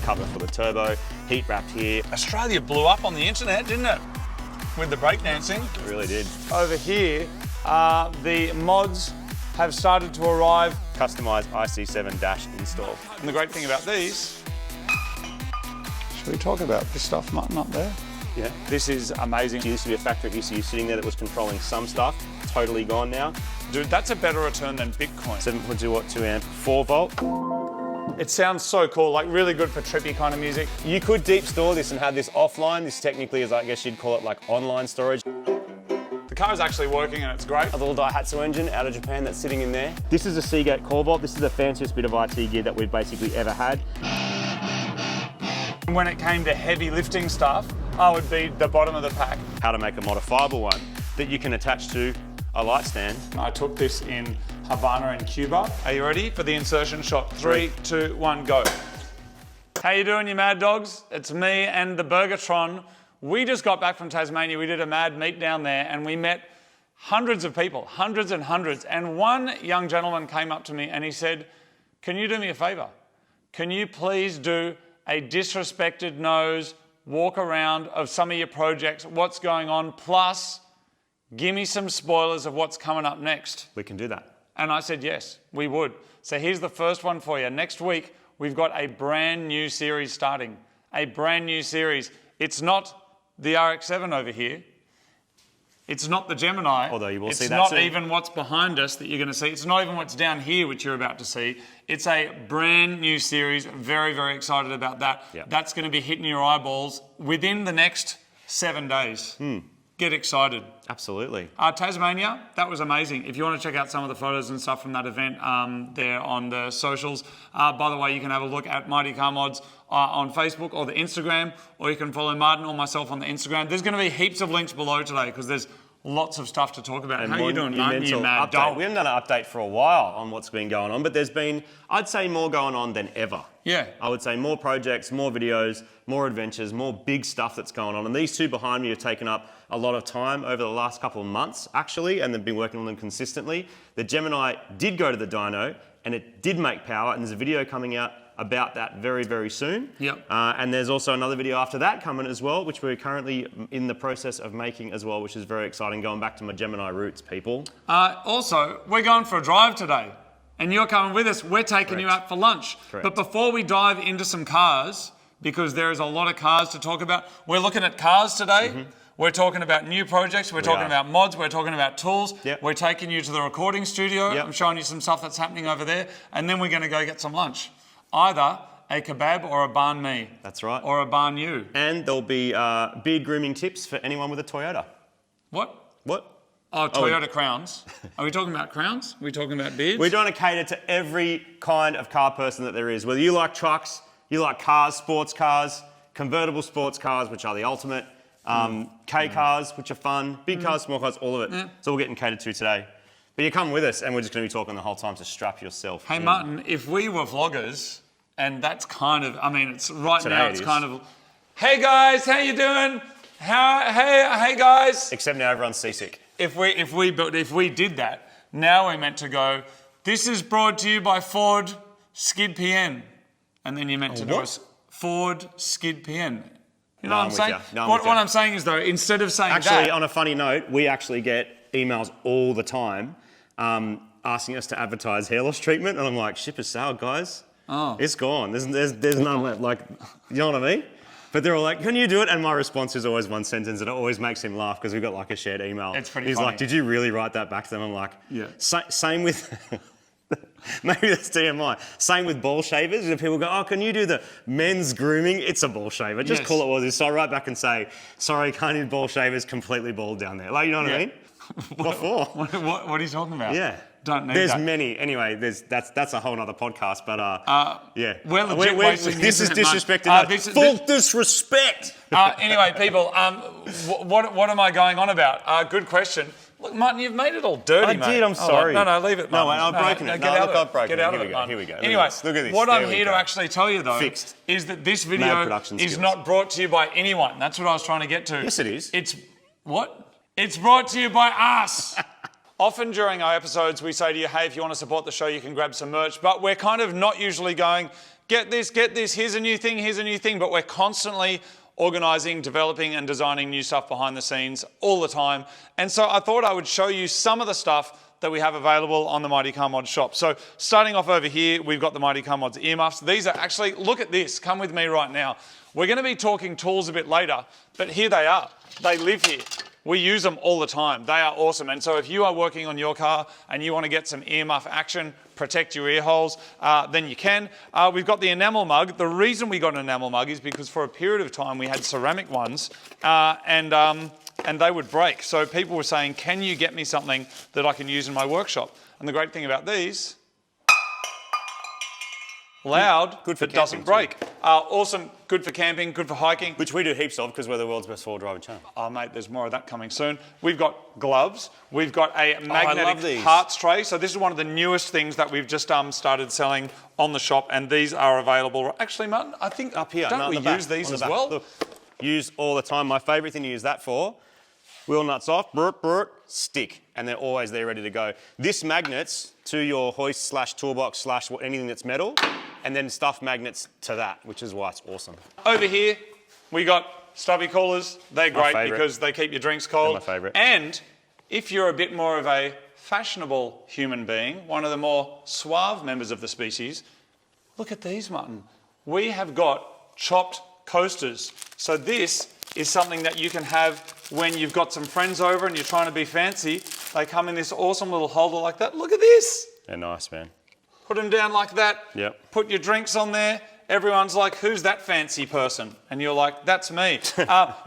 Cover for the turbo, heat wrapped here. Australia blew up on the internet, didn't it? With the breakdancing. It really did. Over here, the mods have started to arrive. Customized IC7 dash install. And the great thing about these, should we talk about this stuff, Martin, up there? Yeah. This is amazing. There used to be a factory ECU sitting there that was controlling some stuff. Totally gone now. Dude, that's a better return than Bitcoin. 7.2 watt, 2 amp, 4 volt. It sounds so cool, like really good for trippy kind of music. You could deep store this and have this offline. This technically is, I guess you'd call it like online storage. The car is actually working and it's great. A little Daihatsu engine out of Japan that's sitting in there. This is a Seagate core vault. This is the fanciest bit of IT gear that we've basically ever had. When it came to heavy lifting stuff, I would be the bottom of the pack. How to make a modifiable one that you can attach to a light stand. I took this in Havana in Cuba. Are you ready for the insertion shot? 3, 2, 1, go. How you doing, you mad dogs? It's me and the Burgertron. We just got back from Tasmania. We did a mad meet down there and we met hundreds of people, hundreds and hundreds. And one young gentleman came up to me and he said, can you do me a favor? Can you please do a disrespected nose walk around of some of your projects, what's going on, plus give me some spoilers of what's coming up next. We can do that. And I said, yes, we would. So here's the first one for you. Next week, we've got a brand new series starting. A brand new series. It's not the RX-7 over here. It's not the Gemini. Although you will see that It's soon. not even what's behind us that you're going to see. It's not even what's down here, which you're about to see. It's a brand new series. Very, very excited about that. Yep. That's going to be hitting your eyeballs within the next 7 days. Get excited. Absolutely. Tasmania, that was amazing. If you want to check out some of the photos and stuff from that event, they're on the socials. By the way, you can have a look at Mighty Car Mods on Facebook or the Instagram, or you can follow Martin or myself on the Instagram. There's going to be heaps of links below today because there's lots of stuff to talk about. And how are you doing, Martin? You mad update. dog? We haven't done an update for a while on what's been going on, but there's been, I'd say, more going on than ever. Yeah. I would say more projects, more videos, more adventures, more big stuff that's going on. And these two behind me have taken up a lot of time over the last couple of months, actually, and they've been working on them consistently. The Gemini did go to the dyno, and it did make power, and there's a video coming out about that very, very soon. Yep. And there's also another video after that coming as well, which we're currently in the process of making as well, which is very exciting, going back to my Gemini roots, people. Also, we're going for a drive today, and you're coming with us. We're taking you out for lunch. Correct. But before we dive into some cars, because there is a lot of cars to talk about, we're looking at cars today. We're talking about new projects, we're talking about mods, we're talking about tools. Yep. We're taking you to the recording studio. Yep. I'm showing you some stuff that's happening over there, and then we're going to go get some lunch. Either a kebab or a banh mi. That's right. Or a banh you. And there'll be beard grooming tips for anyone with a Toyota. What? What? Oh, Toyota crowns. Are we talking about crowns? Are we talking about beards? We're trying to cater to every kind of car person that there is. Whether you like trucks, you like cars, sports cars, convertible sports cars, which are the ultimate, K cars, which are fun, big cars, small cars, all of it. So we're getting catered to today. But you come with us and we're just going to be talking the whole time, so strap yourself Hey, in. Martin, if we were vloggers, and that's kind of, I mean, it's right Today now, it it's is. kind of, hey guys, how you doing? Hey guys. Except now everyone's seasick. If we did that, now we're meant to go, this is brought to you by Ford Skid PN. And then you're meant to do what? a Ford Skid PN. You know No, what I'm I'm saying? with you. No, I'm what with you. I'm saying is though, instead of saying Actually, that, on a funny note, we actually get emails all the time asking us to advertise hair loss treatment. And I'm like, ship has sailed, guys. Oh. It's gone. There's none left. Like, you know what I mean? But they're all like, can you do it? And my response is always one sentence, and it always makes him laugh because we've got like a shared email. It's pretty He's funny. like, did you really write that back to them? I'm like, Yeah. Same with, maybe that's TMI. Same with ball shavers. If people go, oh, can you do the men's grooming? It's a ball shaver. Just Yes. call it what it is. So I write back and say, sorry, can't do ball shavers, completely bald down there. Like, you know what I mean? What for? what are you talking about? Yeah. Don't need There's that. many. Anyway, that's a whole nother podcast. But yeah, we're legit wasting the this is internet, disrespecting. mate. Full disrespect. Anyway, people, what am I going on about? Good question. Look, Martin, you've made it all dirty, I mate. did, I'm sorry. No, leave it, No, Martin. I've broken it. Get No, out look, of it. I've broken Get it. out Here of we it, go, Martin. here we go. Look at Anyway, this, look at this. what There I'm we here to go. actually tell you, though, Fixed. is that this Mad video production is skills. not brought to you by anyone. That's what I was trying to get to. Yes, it is. It's what? It's brought to you by us. Often during our episodes, we say to you, hey, if you want to support the show, you can grab some merch, but we're kind of not usually going, get this, here's a new thing, but we're constantly organising, developing and designing new stuff behind the scenes all the time. And so I thought I would show you some of the stuff that we have available on the Mighty Car Mods shop. So starting off over here, we've got the Mighty Car Mods earmuffs. These are actually, look at this, come with me right now. We're going to be talking tools a bit later, but here they are. They live here. We use them all the time. They are awesome. And so if you are working on your car and you want to get some earmuff action, protect your ear holes, then you can. We've got the enamel mug. The reason we got an enamel mug is because for a period of time we had ceramic ones and they would break. So people were saying, can you get me something that I can use in my workshop? And the great thing about these, loud, good for but doesn't break. Awesome, good for camping, good for hiking. Which we do heaps of because we're the world's best four-wheel driving channel. Oh mate, there's more of that coming soon. We've got gloves. We've got a magnetic parts tray. So this is one of the newest things that we've just started selling on the shop, and these are available. Actually, Martin, I think up here. Don't we use these as well? Look, use all the time. My favourite thing to use that for, wheel nuts off, stick, and they're always there ready to go. This magnets to your hoist slash toolbox slash anything that's metal, and then stuff magnets to that, which is why it's awesome. Over here, we got stubby coolers. They're great because they keep your drinks cold. They're my favourite. And if you're a bit more of a fashionable human being, one of the more suave members of the species, look at these, Martin. We have got chopped coasters. So this is something that you can have when you've got some friends over and you're trying to be fancy. They come in this awesome little holder like that. Look at this. They're nice, man. Put them down like that. Yep. Put your drinks on there. Everyone's like, who's that fancy person? And you're like, that's me.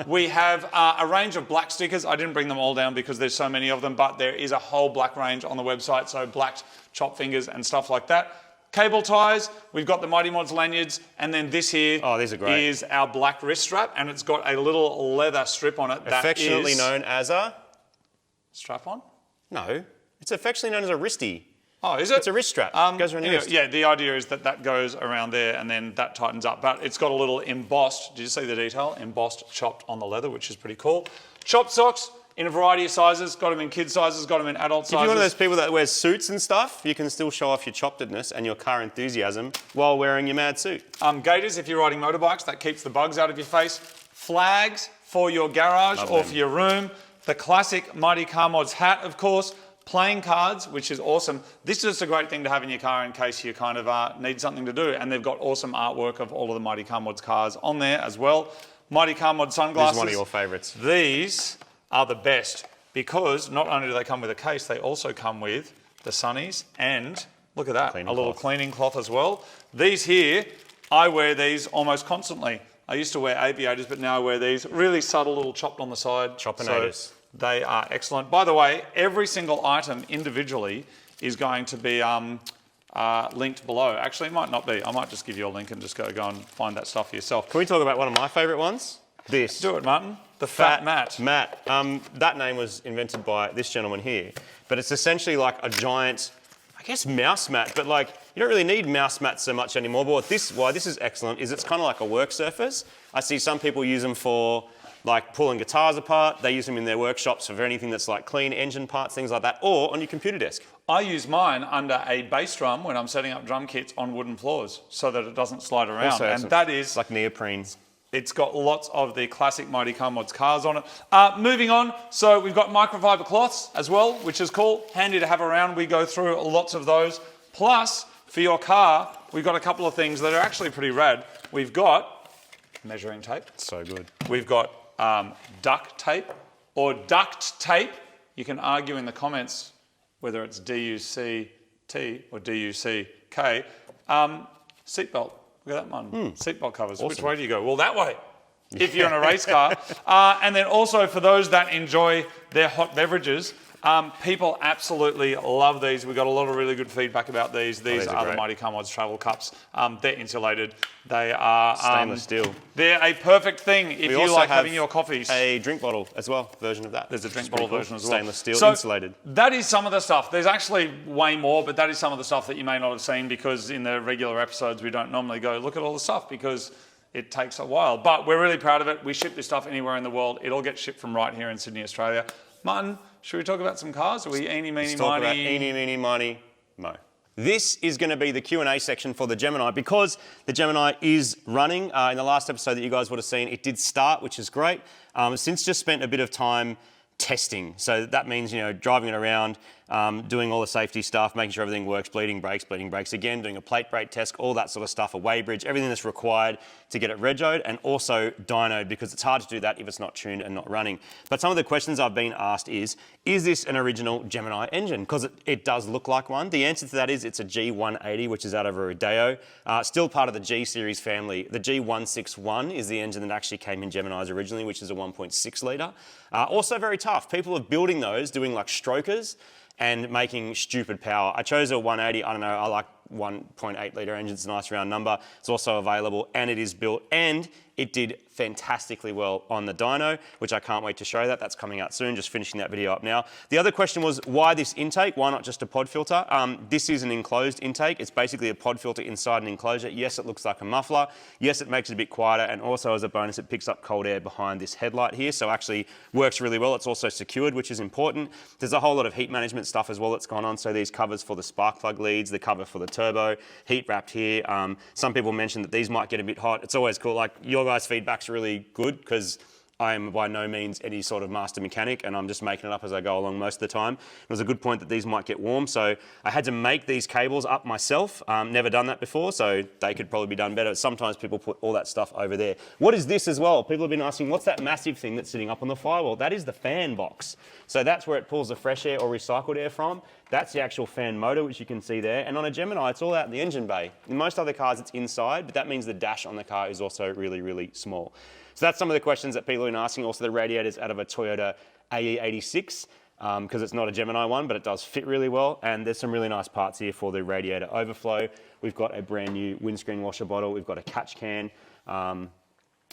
We have a range of black stickers. I didn't bring them all down because there's so many of them, but there is a whole black range on the website. So black chop fingers and stuff like that. Cable ties, we've got the Mighty Mods lanyards, and then this here these are great. Is our black wrist strap, and it's got a little leather strip on it. Affectionately known as a... Strap on? No, it's affectionately known as a wristy. Oh, is it? It's a wrist strap. Goes around your wrist. Yeah, the idea is that that goes around there and then that tightens up. But it's got a little embossed, did you see the detail? Embossed, chopped on the leather, which is pretty cool. Chopped socks in a variety of sizes. Got them in kid sizes, got them in adult sizes. If you're one of those people that wears suits and stuff, you can still show off your choppedness and your car enthusiasm while wearing your mad suit. Gaiters, if you're riding motorbikes, that keeps the bugs out of your face. Flags for your garage or for your room. The classic Mighty Car Mods hat, of course. Playing cards, which is awesome. This is just a great thing to have in your car in case you kind of need something to do. And they've got awesome artwork of all of the Mighty Car Mods cars on there as well. Mighty Car Mod sunglasses. This is one of your favourites. These are the best because not only do they come with a case, they also come with the sunnies and look at that, a little cleaning cloth as well. These here, I wear these almost constantly. I used to wear aviators, but now I wear these. Really subtle little chopped on the side. Choppinators. So they are excellent. By the way, every single item individually is going to be linked below. Actually, it might not be. I might just give you a link and just go and find that stuff for yourself. Can we talk about one of my favourite ones? This. Do it, Martin. The Fat Matt. Matt. That name was invented by this gentleman here, but it's essentially like a giant, I guess, mouse mat, but like you don't really need mouse mats so much anymore. But why this is excellent is it's kind of like a work surface. I see some people use them for like pulling guitars apart. They use them in their workshops for anything that's like clean engine parts, things like that, or on your computer desk. I use mine under a bass drum when I'm setting up drum kits on wooden floors so that it doesn't slide around. Also, and that is... It's like neoprene. It's got lots of the classic Mighty Car Mods cars on it. Moving on, so we've got microfiber cloths as well, which is cool. Handy to have around. We go through lots of those. Plus, for your car, we've got a couple of things that are actually pretty rad. We've got measuring tape. So good. We've got duct tape or duct tape. You can argue in the comments whether it's D-U-C-T or D-U-C-K. Seatbelt. Look at that one. Seatbelt covers. Awesome. Which way do you go? Well, that way, if you're in a race car. And then also for those that enjoy their hot beverages, people absolutely love these. We got a lot of really good feedback about these. These are the Mighty Car Mods travel cups. They're insulated. They are stainless steel. They're a perfect thing if you like having your coffees. A drink bottle as well, version of that. There's a drink bottle version as well. Stainless steel, insulated. That is some of the stuff. There's actually way more, but that is some of the stuff that you may not have seen because in the regular episodes we don't normally go look at all the stuff because it takes a while. But we're really proud of it. We ship this stuff anywhere in the world. It all gets shipped from right here in Sydney, Australia. Martin, Should we talk about some cars? Are we eeny, meeny, Let's talk about miny? eeny, meeny, miny, mo. This is going to be the Q&A section for the Gemini because the Gemini is running. In the last episode that you guys would have seen, it did start, which is great. Since just spent a bit of time testing. So that means, driving it around, doing all the safety stuff, making sure everything works, bleeding brakes again, doing a plate brake test, all that sort of stuff, a weigh bridge, everything that's required to get it regoed and also dynoed because it's hard to do that if it's not tuned and not running. But some of the questions I've been asked is this an original Gemini engine? Because it does look like one. The answer to that is it's a G180, which is out of a Rodeo, still part of the G series family. The G161 is the engine that actually came in Geminis originally, which is a 1.6 litre. Also very tough. People are building those, doing like strokers and making stupid power. I chose a 180, I don't know, I like 1.8 litre engine, it's a nice round number. It's also available and it is built and it did fantastically well on the dyno, which I can't wait to show that. That's coming out soon, just finishing that video up now. The other question was, why this intake? Why not just a pod filter? This is an enclosed intake. It's basically a pod filter inside an enclosure. Yes, it looks like a muffler. Yes, it makes it a bit quieter. And also as a bonus, it picks up cold air behind this headlight here. So actually works really well. It's also secured, which is important. There's a whole lot of heat management stuff as well that's gone on. So these covers for the spark plug leads, the cover for the turbo, heat wrapped here. Some people mentioned that these might get a bit hot. It's always cool. Like your guys' feedback's really good because I am by no means any sort of master mechanic and I'm just making it up as I go along most of the time. It was a good point that these might get warm, so I had to make these cables up myself. Never done that before, so they could probably be done better. Sometimes people put all that stuff over there. What is this as well? People have been asking, what's that massive thing that's sitting up on the firewall? That is the fan box. So that's where it pulls the fresh air or recycled air from. That's the actual fan motor, which you can see there. And on a Gemini, it's all out in the engine bay. In most other cars, it's inside, but that means the dash on the car is also really, really small. So that's some of the questions that people have been asking. Also the radiators out of a Toyota AE86, because it's not a Gemini one, but it does fit really well. And there's some really nice parts here for the radiator overflow. We've got a brand new windscreen washer bottle. We've got a catch can.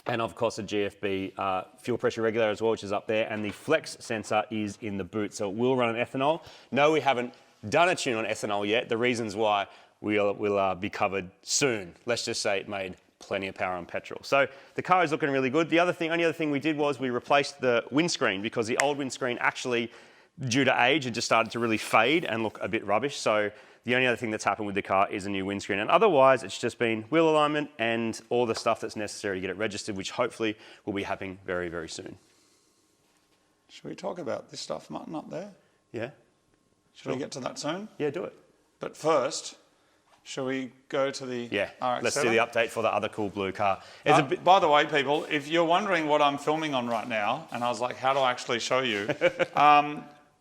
And of course a GFB fuel pressure regulator as well, which is up there. And the flex sensor is in the boot, so it will run on ethanol. No, we haven't done a tune on ethanol yet. The reasons why will be covered soon. Let's just say it made plenty of power on petrol. So the car is looking really good. The only other thing we did was we replaced the windscreen because the old windscreen actually, due to age, had just started to really fade and look a bit rubbish. So the only other thing that's happened with the car is a new windscreen. And otherwise, it's just been wheel alignment and all the stuff that's necessary to get it registered, which hopefully will be happening very, very soon. Should we talk about this stuff, Martin, up there? Yeah. Should we get to that soon? Yeah, do it. But first, shall we go to the RX-7? Let's do the update for the other cool blue car. By the way, people, if you're wondering what I'm filming on right now, and I was like, how do I actually show you?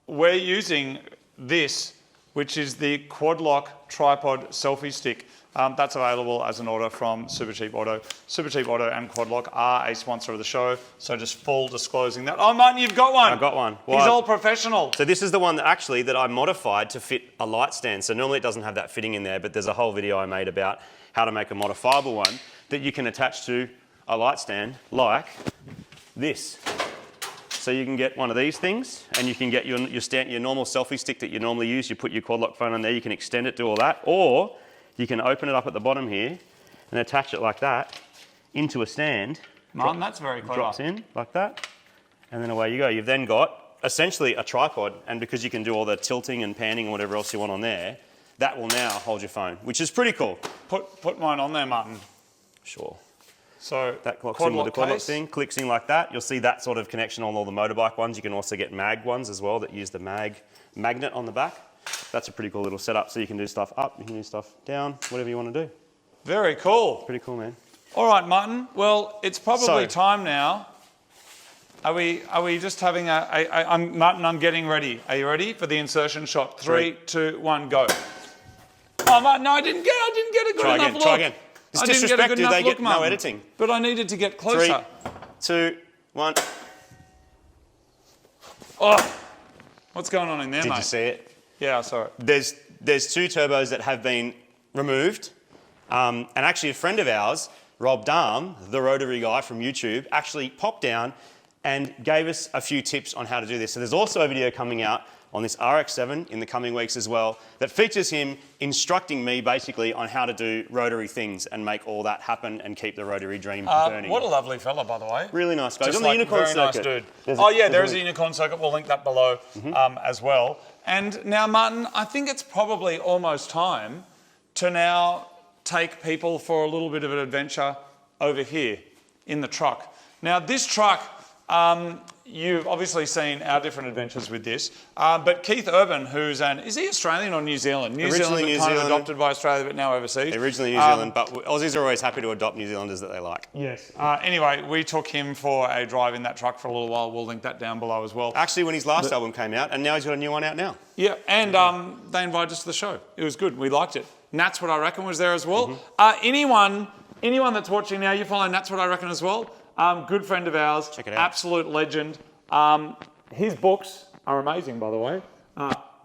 We're using this, which is the Quadlock Tripod selfie stick. That's available as an order from Super Cheap Auto. Super Cheap Auto and Quadlock are a sponsor of the show, so just full disclosing that. Oh, Martin, you've got one. I've got one. He's all professional. So this is the one that I modified to fit a light stand. So normally it doesn't have that fitting in there, but there's a whole video I made about how to make a modifiable one that you can attach to a light stand like this. So you can get one of these things and you can get your normal selfie stick that you normally use. You put your Quadlock phone on there, you can extend it, do all that, or you can open it up at the bottom here and attach it like that into a stand. Martin, that's very clever. Drops in like that, and then away you go. You've then got essentially a tripod, and because you can do all the tilting and panning and whatever else you want on there, that will now hold your phone, which is pretty cool. Put mine on there, Martin. Sure. So that clocks in with the Quadlock thing, clicks in like that. You'll see that sort of connection on all the motorbike ones. You can also get mag ones as well that use the magnet on the back. That's a pretty cool little setup. So you can do stuff up, you can do stuff down, whatever you want to do. Very cool. Pretty cool, man. All right, Martin. Well, it's probably time now. Are we just having Martin, I'm getting ready. Are you ready for the insertion shot? 3, 2, 1, go. Oh, Martin, no, I didn't get a good enough look. Try again. It's disrespect, do they get no editing? But I needed to get closer. 3, 2, 1. Oh, what's going on in there, mate? Did you see it? Yeah, I saw it. There's 2 turbos that have been removed. And actually a friend of ours, Rob Darm, the rotary guy from YouTube, actually popped down and gave us a few tips on how to do this. So there's also a video coming out on this RX-7 in the coming weeks as well that features him instructing me basically on how to do rotary things and make all that happen and keep the rotary dream burning. What a lovely fella, by the way. Really nice guy. He's Just on the like unicorn very circuit. nice dude. There is a unicorn circuit. We'll link that below as well. And now, Martin, I think it's probably almost time to now take people for a little bit of an adventure over here in the truck. Now, this truck, you've obviously seen our different adventures with this, but Keith Urban, is he Australian or New Zealand? Originally New kind of Zealand. adopted by Australia, but now overseas. Originally New Zealand, but Aussies are always happy to adopt New Zealanders that they like. Yes. Anyway, we took him for a drive in that truck for a little while. We'll link that down below as well. Actually, when his last album came out, and now he's got a new one out now. Yeah, and they invited us to the show. It was good. We liked it. Nats What I Reckon was there as well. Anyone that's watching now, you follow Nats What I Reckon as well. Good friend of ours. Check it out. Absolute legend. His books are amazing, by the way.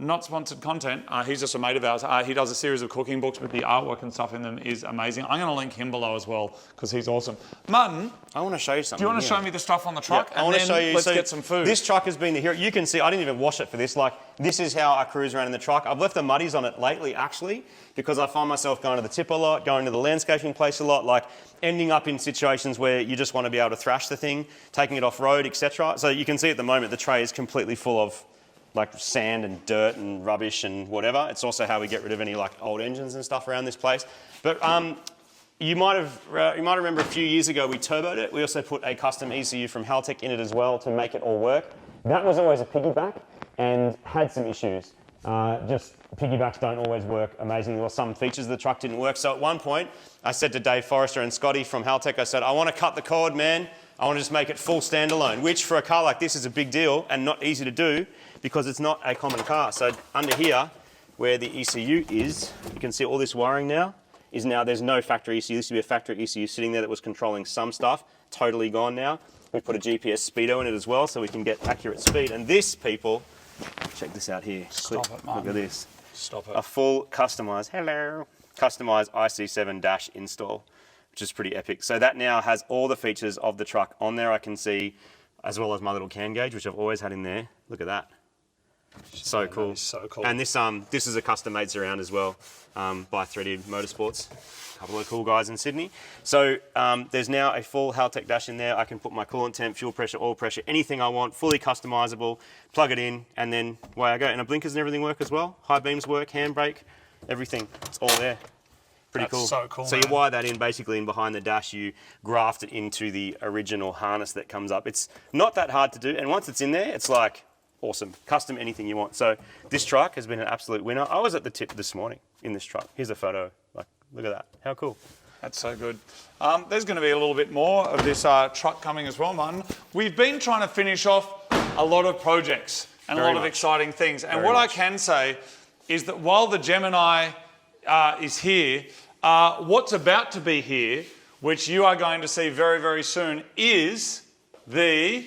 Not sponsored content. He's just a mate of ours. He does a series of cooking books, but the artwork and stuff in them is amazing. I'm going to link him below as well because he's awesome. Martin, I want to show you something. do you want to show me the stuff on the truck? Yeah, I want to show you. Let's get some food. This truck has been the hero. You can see, I didn't even wash it for this. Like, this is how I cruise around in the truck. I've left the muddies on it lately, actually, because I find myself going to the tip a lot, going to the landscaping place a lot, like ending up in situations where you just want to be able to thrash the thing, taking it off road, etc. So you can see at the moment the tray is completely full of like sand and dirt and rubbish and whatever. It's also how we get rid of any like old engines and stuff around this place. But you might remember a few years ago we turboed it. We also put a custom ECU from Haltech in it as well to make it all work. That was always a piggyback and had some issues. Just piggybacks don't always work amazingly, or some features of the truck didn't work. So at one point, I said to Dave Forrester and Scotty from Haltech, I said, I want to cut the cord, man. I want to just make it full standalone, which for a car like this is a big deal and not easy to do because it's not a common car. So under here, where the ECU is, you can see all this wiring now, there's no factory ECU. This used to be a factory ECU sitting there that was controlling some stuff, totally gone now. We put a GPS speedo in it as well so we can get accurate speed. And this, people, check this out here. Stop it, Martin. Look at this. Stop it. A full customized IC7 dash install, which is pretty epic. So that now has all the features of the truck on there. I can see, as well as my little can gauge, which I've always had in there. Look at that. So cool. That is so cool. And this is a custom made surround as well by 3D Motorsports. A couple of cool guys in Sydney. So there's now a full Haltech dash in there. I can put my coolant temp, fuel pressure, oil pressure, anything I want, fully customizable, plug it in, and then away I go. And the blinkers and everything work as well. High beams work, handbrake, everything. It's all there. Pretty cool. That's so cool, So man. you wire that in basically, and behind the dash you graft it into the original harness that comes up. It's not that hard to do, and once it's in there, it's like awesome. Custom anything you want. So this truck has been an absolute winner. I was at the tip this morning in this truck. Here's a photo. Like, look at that. How cool. That's so good. There's going to be a little bit more of this truck coming as well, Martin. We've been trying to finish off a lot of projects and a lot of exciting things. And what I can say is that while the Gemini is here, what's about to be here, which you are going to see very, very soon, is the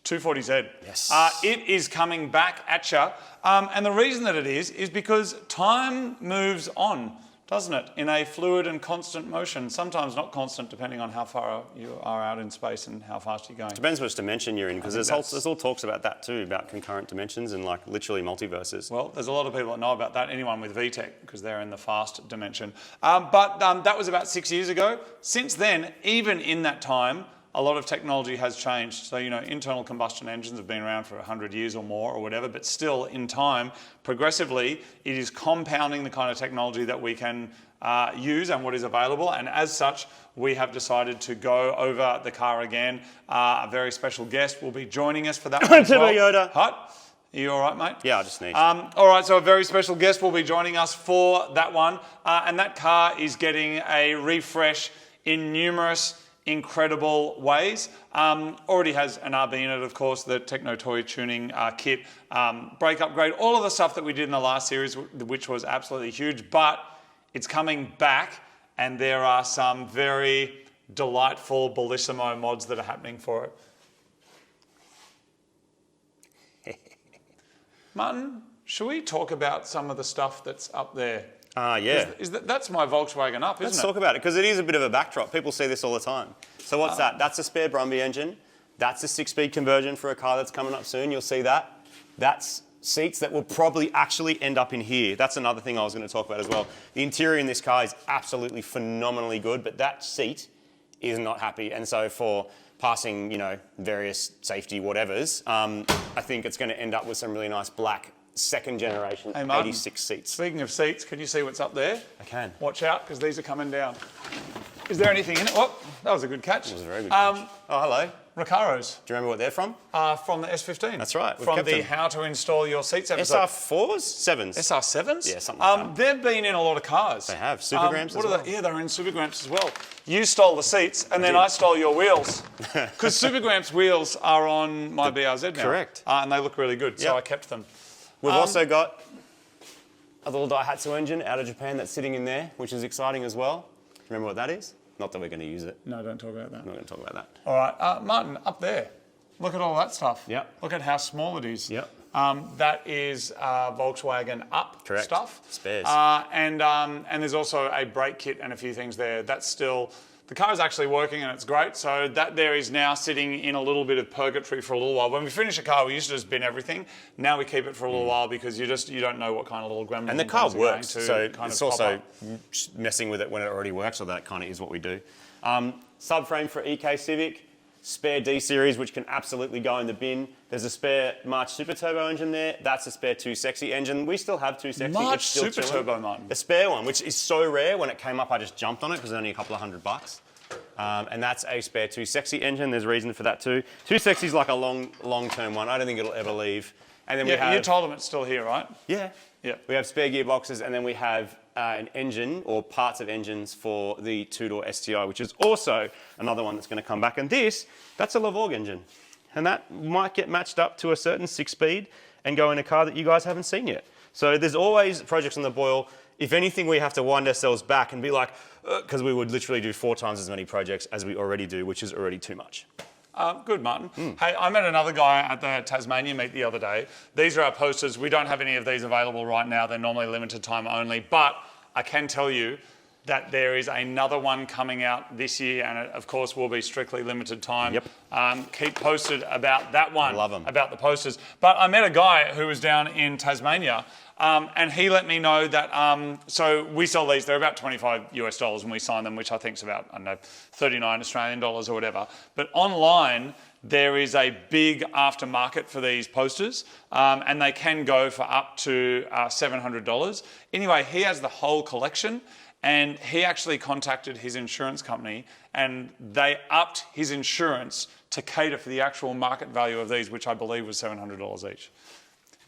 240Z. Yes. It is coming back at you. And the reason that it is because time moves on, doesn't it? In a fluid and constant motion. Sometimes not constant, depending on how far you are out in space and how fast you're going. Depends which dimension you're in, because there's all talks about that too, about concurrent dimensions and like literally multiverses. Well, there's a lot of people that know about that, anyone with VTEC, because they're in the fast dimension. But that was about 6 years ago. Since then, even in that time, a lot of technology has changed. So, internal combustion engines have been around for 100 years or more or whatever, but still in time, progressively, it is compounding the kind of technology that we can use and what is available. And as such, we have decided to go over the car again. A very special guest will be joining us for that one as well. Yoda. Hut, are you all right, mate? Yeah, I just sneezed. All right, so a very special guest will be joining us for that one. And that car is getting a refresh in numerous incredible ways. Already has an RB in it, of course, the Techno Toy tuning kit, brake upgrade, all of the stuff that we did in the last series, which was absolutely huge, but it's coming back and there are some very delightful Bellissimo mods that are happening for it. Martin, should we talk about some of the stuff that's up there? Yeah. That's my Volkswagen up, isn't Let's it? talk about it, because it is a bit of a backdrop. People see this all the time. So what's that? That's a spare Brumby engine. That's a 6-speed conversion for a car that's coming up soon. You'll see that. That's seats that will probably actually end up in here. That's another thing I was going to talk about as well. The interior in this car is absolutely phenomenally good, but that seat is not happy. And so for passing, you know, various safety whatevers, I think it's going to end up with some really nice black second generation 86 seats. Speaking of seats, can you see what's up there? I can. Watch out, because these are coming down. Is there anything in it? Oh, that was a good catch. It was a very good catch. Oh, hello. Recaros. Do you remember what they're from? From the S15. That's right. From the How to Install Your Seats episode. SR4s? 7s? SR7s? Yeah, something like that. They've been in a lot of cars. They have. Supergrams as well. Yeah, they're in Supergrams as well. You stole the seats, and then I stole your wheels. Because Supergrams wheels are on my BRZ now. Correct. And they look really good, so I kept them. We've also got a little Daihatsu engine out of Japan that's sitting in there, which is exciting as well. Do you remember what that is? Not that we're going to use it. No, don't talk about that. I'm not going to talk about that. All right, Martin, up there. Look at all that stuff. Yep. Look at how small it is. Yep. That is Volkswagen Up stuff. Spares. And there's also a brake kit and a few things there. That's still, the car is actually working and it's great. So that there is now sitting in a little bit of purgatory for a little while. When we finish a car, we used to just bin everything. Now we keep it for a little while because you don't know what kind of little gremlin. And the car works, so kind it's of also messing with it when it already works, so that kind of is what we do. Subframe for EK Civic. Spare D-Series, which can absolutely go in the bin. There's a spare March Super Turbo engine there. That's a spare 2Sexy engine. We still have 2Sexy. March Super Turbo, Martin. The spare one, which is so rare. When it came up, I just jumped on it because it's only a couple of $100. And that's a spare 2Sexy engine. There's reason for that too. 2Sexy is like a long-term one. I don't think it'll ever leave. And then we have... You told them it's still here, right? Yeah. Yeah. We have spare gearboxes, and then we have an engine or parts of engines for the two-door STI, which is also another one that's going to come back. And that's a Levorg engine. And that might get matched up to a certain 6-speed and go in a car that you guys haven't seen yet. So there's always projects on the boil. If anything, we have to wind ourselves back and be like, because we would literally do 4 times as many projects as we already do, which is already too much. Good, Martin. Hey, I met another guy at the Tasmania meet the other day. These are our posters. We don't have any of these available right now. They're normally limited time only. But I can tell you that there is another one coming out this year, and it, of course, will be strictly limited time. Yep. Keep posted about that one. Love 'em. About the posters. But I met a guy who was down in Tasmania, and he let me know that, so we sell these, they're about $25 when we sign them, which I think is about, I don't know, 39 Australian dollars or whatever. But online, there is a big aftermarket for these posters, and they can go for up to $700. Anyway, he has the whole collection, and he actually contacted his insurance company, and they upped his insurance to cater for the actual market value of these, which I believe was $700 each.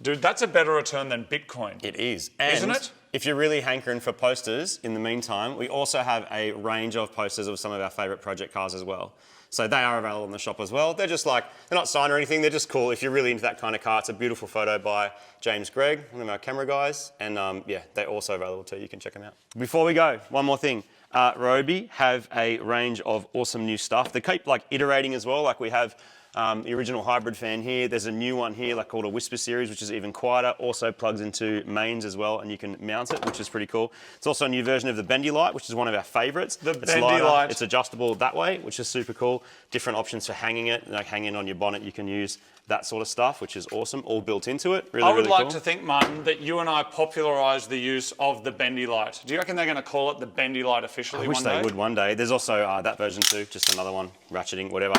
Dude, that's a better return than Bitcoin. It is. And isn't it? If you're really hankering for posters, in the meantime, we also have a range of posters of some of our favourite project cars as well. So they are available in the shop as well. They're just like, they're not signed or anything, they're just cool. If you're really into that kind of car, it's a beautiful photo by James Gregg, one of our camera guys. And yeah, they're also available too, you can check them out. Before we go, one more thing. Roby have a range of awesome new stuff. They keep like iterating as well, like we have the original hybrid fan here. There's a new one here like called a Whisper series, which is even quieter. Also plugs into mains as well, and you can mount it, which is pretty cool. It's also a new version of the Bendy Light, which is one of our favorites. The Bendy Light. It's adjustable that way, which is super cool. Different options for hanging it, like hanging on your bonnet. You can use that sort of stuff, which is awesome, all built into it. Really, I would really like cool. to think, Martin, that you and I popularised the use of the Bendy Light. Do you reckon they're going to call it the Bendy Light officially one day? I wish they would one day. There's also that version too, just another one, ratcheting, whatever.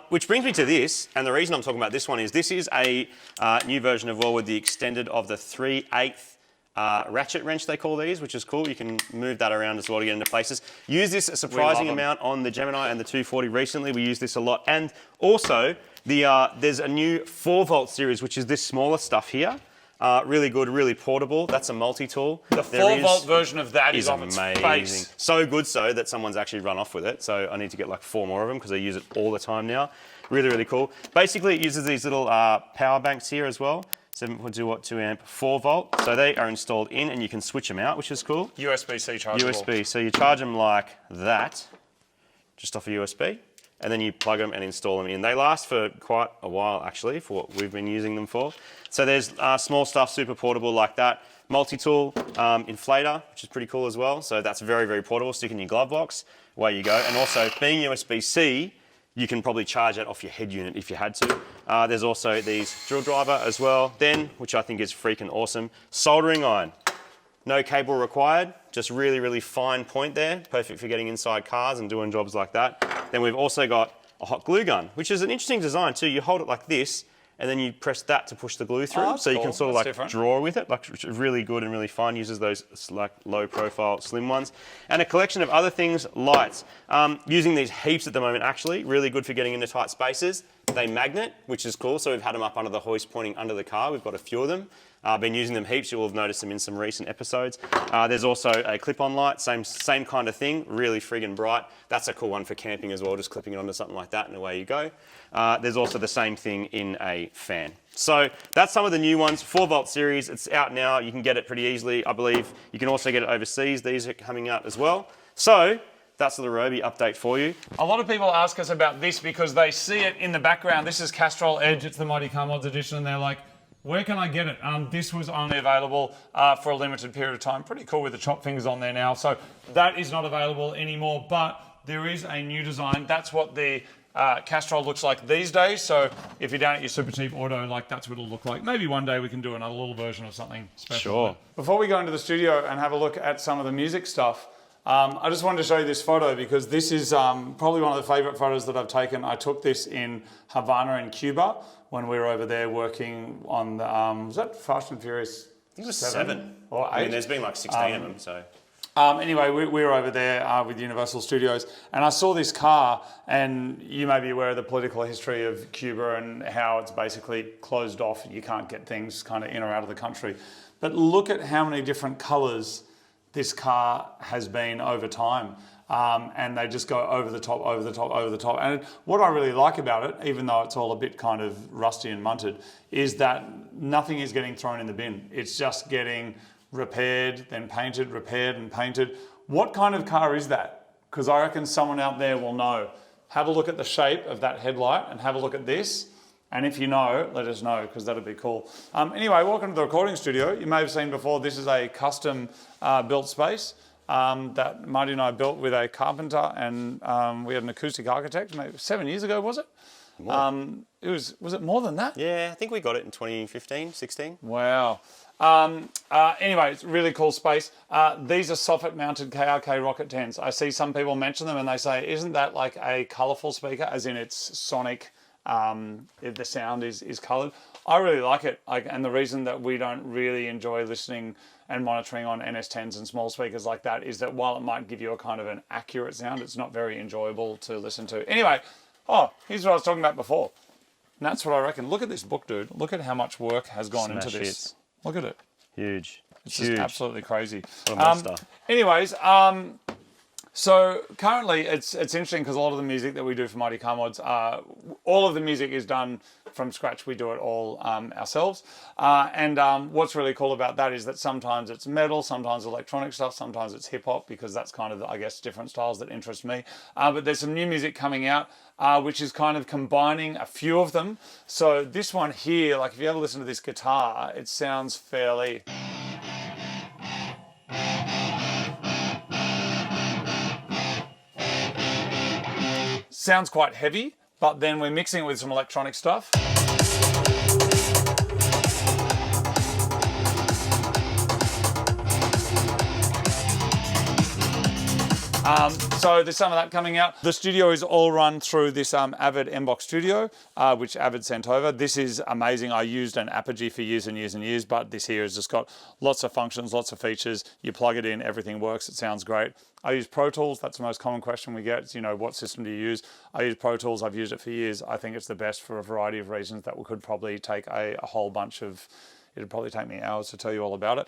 Which brings me to this, and the reason I'm talking about this one is this is a new version of with the extended of the 3/8 ratchet wrench, they call these, which is cool. You can move that around as well to get into places. Use this a surprising amount on the Gemini and the 240 recently. We use this a lot. And also, there's a new 4-volt series, which is this smaller stuff here. Really good, really portable. That's a multi-tool. The 4-volt version of that is off its face. So good so that someone's actually run off with it. So I need to get like 4 more of them because I use it all the time now. Really, really cool. Basically, it uses these little power banks here as well. 7.2 watt, 2 amp, 4 volt. So they are installed in and you can switch them out, which is cool. USB-C chargeable. USB, so you charge them like that, just off a USB, and then you plug them and install them in. They last for quite a while actually, for what we've been using them for. So there's small stuff, super portable like that. Multi-tool inflator, which is pretty cool as well. So that's very, very portable, stick in your glove box, away you go. And also being USB-C, You can probably charge that off your head unit if you had to. There's also these drill driver as well, then, which I think is freaking awesome. Soldering iron. No cable required, just really, really fine point there. Perfect for getting inside cars and doing jobs like that. Then we've also got a hot glue gun, which is an interesting design too. You hold it like this, and then you press that to push the glue through. So you can sort of like draw with it, like really good and really fine. Uses those like low profile, slim ones. And a collection of other things, lights. Using these heaps at the moment actually, really good for getting into tight spaces. They magnet, which is cool. So we've had them up under the hoist pointing under the car. We've got a few of them. Been using them heaps. You will have noticed them in some recent episodes. There's also a clip-on light, same kind of thing, really friggin' bright. That's a cool one for camping as well, just clipping it onto something like that and away you go. There's also the same thing in a fan. So that's some of the new ones, 4-volt series. It's out now. You can get it pretty easily, I believe. You can also get it overseas. These are coming out as well. So that's the Roby update for you. A lot of people ask us about this because they see it in the background. This is Castrol Edge. It's the Mighty Car Mods edition, and they're like, where can I get it? This was only available for a limited period of time. Pretty cool with the chop fingers on there now. So that is not available anymore, but there is a new design. That's what the Castrol looks like these days. So if you're down at your Super Cheap Auto, like that's what it'll look like. Maybe one day we can do another little version of something special. Sure. Before we go into the studio and have a look at some of the music stuff, I just wanted to show you this photo because this is probably one of the favorite photos that I've taken. I took this in Havana in Cuba when we were over there working on the, was that Fast and Furious? I think it was 7 or 8. I mean, there's been like 16 of them, so. Anyway, we were over there with Universal Studios, and I saw this car, and you may be aware of the political history of Cuba and how it's basically closed off. You can't get things kind of in or out of the country. But look at how many different colours this car has been over time. And they just go over the top, over the top, over the top. And what I really like about it, even though it's all a bit kind of rusty and munted, is that nothing is getting thrown in the bin. It's just getting repaired, then painted, repaired and painted. What kind of car is that? Because I reckon someone out there will know. Have a look at the shape of that headlight and have a look at this. And if you know, let us know, because that'd be cool. Anyway, welcome to the recording studio. You may have seen before, this is a custom built space that Marty and I built with a carpenter, and we had an acoustic architect, maybe 7 years ago, was it? Was it more than that? Yeah, I think we got it in 2015, 16. Wow. Anyway, it's a really cool space. These are soffit-mounted KRK Rocket 10s. I see some people mention them and they say, isn't that like a colourful speaker, as in it's sonic, the sound is coloured? I really like it, and the reason that we don't really enjoy listening and monitoring on NS10s and small speakers like that is that while it might give you a kind of an accurate sound, it's not very enjoyable to listen to. Anyway, here's what I was talking about before. And that's what I reckon. Look at this book, dude. Look at how much work has gone into this. Hits. Look at it. Huge. It's just absolutely crazy. What a monster. Anyways, so currently it's interesting because a lot of the music that we do for Mighty Car Mods, all of the music is done from scratch. We do it all ourselves. And what's really cool about that is that sometimes it's metal, sometimes electronic stuff, sometimes it's hip hop, because that's kind of, I guess, different styles that interest me. But there's some new music coming out, which is kind of combining a few of them. So this one here, like if you ever listen to this guitar, it sounds fairly... Sounds quite heavy, but then we're mixing it with some electronic stuff. So there's some of that coming out. The studio is all run through this Avid Mbox Studio, which Avid sent over. This is amazing. I used an Apogee for years and years and years, but this here has just got lots of functions, lots of features. You plug it in, everything works. It sounds great. I use Pro Tools. That's the most common question we get. You know, what system do you use? I use Pro Tools. I've used it for years. I think it's the best for a variety of reasons that could probably take a whole bunch of... It'd probably take me hours to tell you all about it.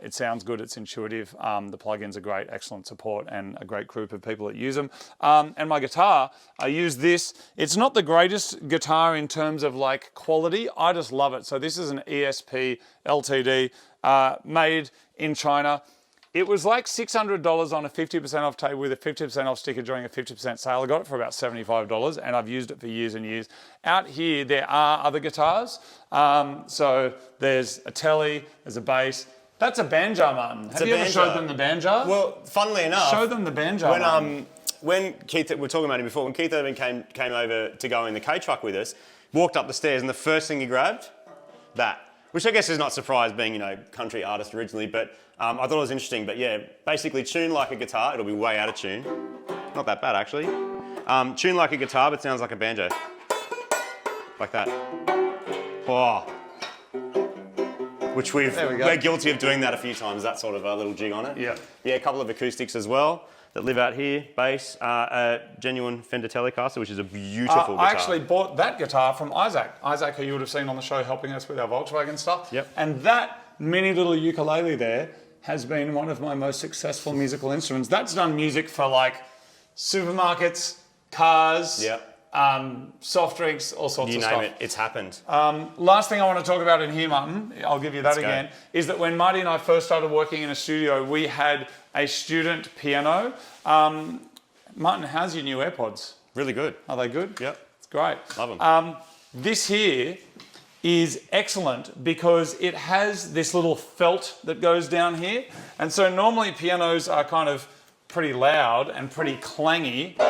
It sounds good, it's intuitive. The plugins are great, excellent support, and a great group of people that use them. And my guitar, I use this. It's not the greatest guitar in terms of like quality. I just love it. So this is an ESP LTD made in China. It was like $600 on a 50% off table with a 50% off sticker during a 50% sale. I got it for about $75 and I've used it for years and years. Out here, there are other guitars. So there's a telly, there's a bass. That's a banjo, Martin. Have you ever showed them the banjo? Well, funnily enough... Show them the banjo, Martin. when Keith, we were talking about him before, when Keith Urban came over to go in the K-truck with us, walked up the stairs and the first thing he grabbed, that. Which I guess is not a surprise being, you know, country artist originally, but I thought it was interesting. But yeah, basically tune like a guitar. It'll be way out of tune. Not that bad, actually. Tune like a guitar, but sounds like a banjo. Like that. Oh. Which we're guilty of doing that a few times, that sort of a little jig on it. Yeah. Yeah, a couple of acoustics as well that live out here. Bass, a genuine Fender Telecaster, which is a beautiful guitar. I actually bought that guitar from Isaac. Isaac, who you would have seen on the show helping us with our Volkswagen stuff. Yep. And that mini little ukulele there has been one of my most successful musical instruments. That's done music for like supermarkets, cars, Yep. Soft drinks, all sorts You of name stuff. it, it's happened. Last thing I want to talk about in here, Martin, I'll give you that Let's go. again, is that when Marty and I first started working in a studio, we had a student piano. Martin, how's your new AirPods? Really good. Are they good? Yep. It's great. Love them. This here is excellent because it has this little felt that goes down here. And so normally pianos are kind of pretty loud and pretty clangy.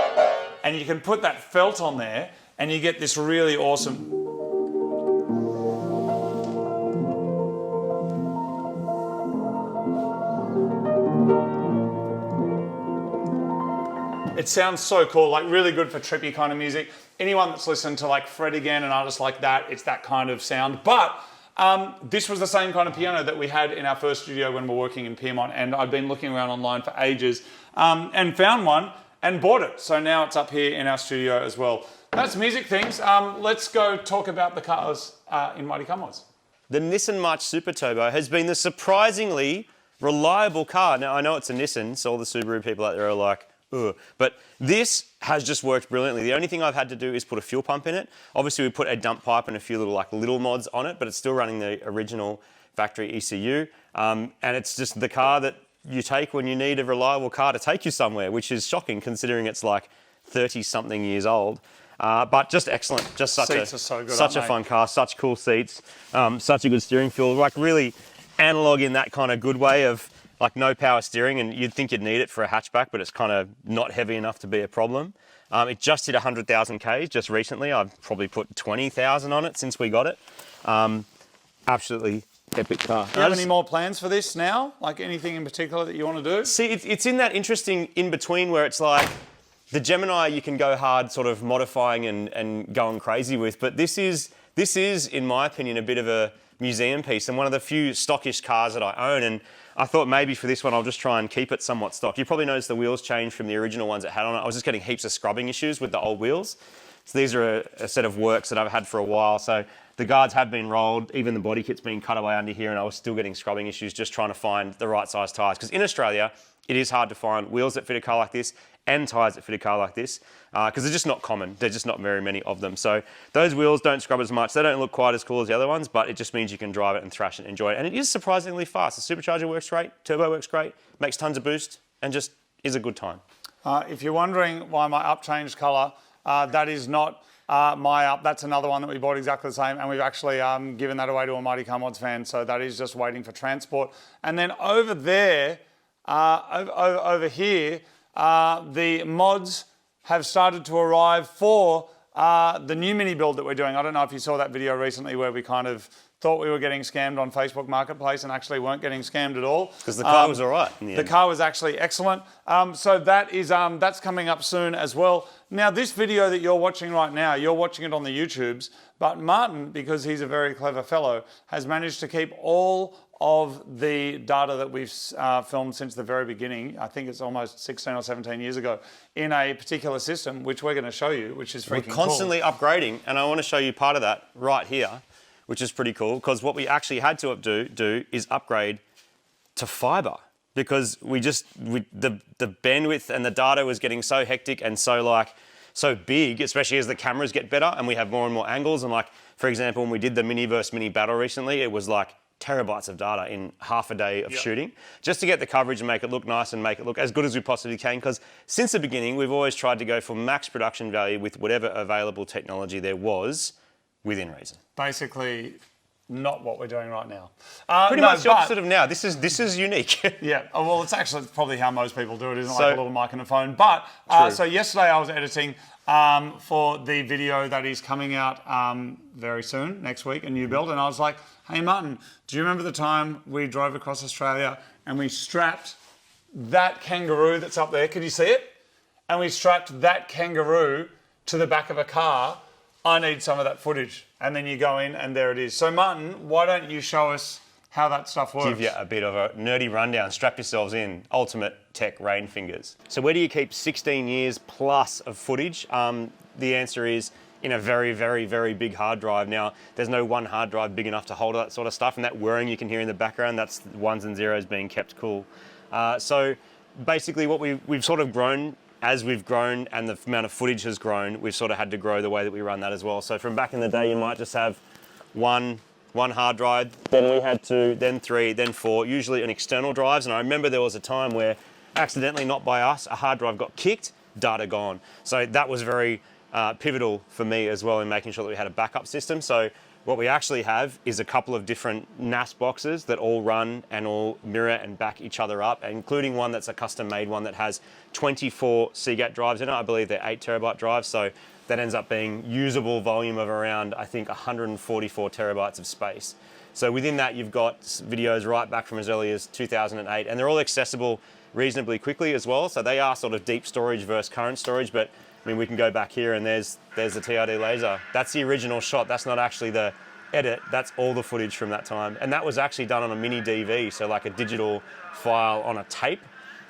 And you can put that felt on there and you get this really awesome. It sounds so cool, like really good for trippy kind of music. Anyone that's listened to like Fred again and artists like that, it's that kind of sound. But this was the same kind of piano that we had in our first studio when we were working in Piedmont, and I'd been looking around online for ages and found one and bought it. So now it's up here in our studio as well. That's music things. Let's go talk about the cars in Mighty Come-Ons. The Nissan March Super Turbo has been the surprisingly reliable car. Now, I know it's a Nissan, so all the Subaru people out there are like, ugh. But this has just worked brilliantly. The only thing I've had to do is put a fuel pump in it. Obviously, we put a dump pipe and a few little mods on it, but it's still running the original factory ECU. And it's just the car that you take when you need a reliable car to take you somewhere, which is shocking considering it's like 30-something years old. But just excellent. Just such Seats are so good, such a aren't fun car, such cool seats, such a good steering feel, like really analog in that kind of good way of like no power steering, and you'd think you'd need it for a hatchback, but it's kind of not heavy enough to be a problem. It just hit 100,000 Ks just recently. I've probably put 20,000 on it since we got it. Absolutely epic car. Do you have any more plans for this now? Like anything in particular that you want to do? See, it's in that interesting in-between where it's like the Gemini you can go hard sort of modifying and going crazy with, but this is, in my opinion, a bit of a museum piece and one of the few stockish cars that I own, and I thought maybe for this one I'll just try and keep it somewhat stock. You probably noticed the wheels changed from the original ones it had on it. I was just getting heaps of scrubbing issues with the old wheels. So these are a set of works that I've had for a while. So the guards have been rolled, even the body kit's been cut away under here, and I was still getting scrubbing issues just trying to find the right size tyres. Because in Australia, it is hard to find wheels that fit a car like this and tyres that fit a car like this, because they're just not common. There's just not very many of them. So those wheels don't scrub as much. They don't look quite as cool as the other ones, but it just means you can drive it and thrash it and enjoy it. And it is surprisingly fast. The supercharger works great, turbo works great, makes tons of boost, and just is a good time. If you're wondering why my up changed colour, that is not my up. That's another one that we bought exactly the same, and we've actually given that away to a Mighty Come-Ons fan, so that is just waiting for transport. And then over there, over here, the mods have started to arrive for the new mini build that we're doing. I don't know if you saw that video recently where we kind of thought we were getting scammed on Facebook Marketplace and actually weren't getting scammed at all. Because the car was all right in the end. The car was actually excellent. So that is that's coming up soon as well. Now, this video that you're watching right now, you're watching it on the YouTubes, but Martin, because he's a very clever fellow, has managed to keep all of the data that we've filmed since the very beginning, I think it's almost 16 or 17 years ago, in a particular system, which we're going to show you, which is freaking cool. We're constantly upgrading, and I want to show you part of that right here, which is pretty cool, because what we actually had to do is upgrade to fibre, because the bandwidth and the data was getting so hectic and so big, especially as the cameras get better and we have more and more angles. And like, for example, when we did the mini versus mini battle recently, it was like terabytes of data in half a day of shooting, just to get the coverage and make it look nice and make it look as good as we possibly can. Because since the beginning, we've always tried to go for max production value with whatever available technology there was within reason. Basically, not what we're doing right now. Pretty much the opposite of now. This is unique. Yeah, well, it's actually probably how most people do it, isn't it? So- Like a little mic and a phone. But, so yesterday I was editing for the video that is coming out very soon, next week, a new build, and I was like, hey, Martin, do you remember the time we drove across Australia and we strapped that kangaroo that's up there, can you see it? And we strapped that kangaroo to the back of a car. I need some of that footage. And then you go in and there it is. So Martin, why don't you show us how that stuff works? Give you a bit of a nerdy rundown. Strap yourselves in. Ultimate tech rain fingers. So where do you keep 16 years plus of footage? The answer is in a very, very, very big hard drive. Now, there's no one hard drive big enough to hold that sort of stuff, and that whirring you can hear in the background, that's ones and zeros being kept cool. So basically what we've sort of grown. As we've grown and the amount of footage has grown, we've sort of had to grow the way that we run that as well. So from back in the day, you might just have one hard drive, then we had two, then three, then four, usually on external drives. And I remember there was a time where accidentally, not by us, a hard drive got kicked, data gone. So that was very pivotal for me as well in making sure that we had a backup system. So what we actually have is a couple of different NAS boxes that all run and all mirror and back each other up, including one that's a custom made one that has 24 Seagate drives in it. I believe they're 8 terabyte drives. So that ends up being usable volume of around, I think, 144 terabytes of space. So within that, you've got videos right back from as early as 2008, and they're all accessible reasonably quickly as well. So they are sort of deep storage versus current storage, but I mean, we can go back here and there's the TRD laser. That's the original shot. That's not actually the edit. That's all the footage from that time. And that was actually done on a mini DV, so like a digital file on a tape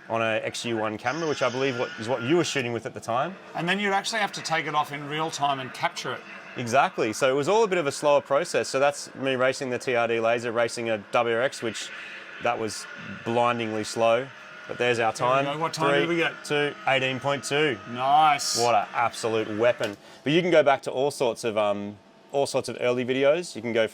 on a XU1 camera, which I believe is what you were shooting with at the time. And then you'd actually have to take it off in real time and capture it. Exactly. So it was all a bit of a slower process. So that's me racing the TRD laser, racing a WRX, which that was blindingly slow. But there's our time. There we go. What time did we get? 18.2. Nice. What an absolute weapon. But you can go back to all sorts of early videos. You can go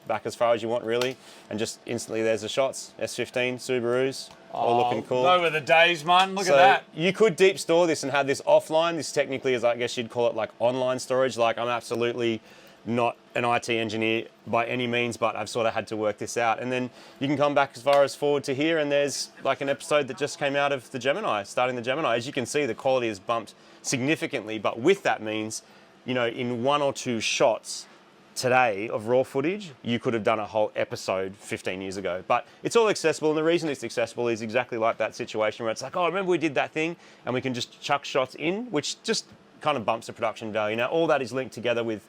back as far as you want, really, and just instantly there's the shots. S15 Subarus, all looking cool. Those were the days, man. Look at that. You could deep store this and have this offline. This technically is, I guess you'd call it like online storage. Like, I'm absolutely not an IT engineer by any means, but I've sort of had to work this out. And then you can come back as far as forward to here, and there's like an episode that just came out of the Gemini, starting the Gemini. As you can see, the quality has bumped significantly, but with that means, you know, in 1 or 2 shots today of raw footage, you could have done a whole episode 15 years ago. But it's all accessible, and the reason it's accessible is exactly like that situation where it's like, oh, remember we did that thing, and we can just chuck shots in, which just kind of bumps the production value. Now, all that is linked together with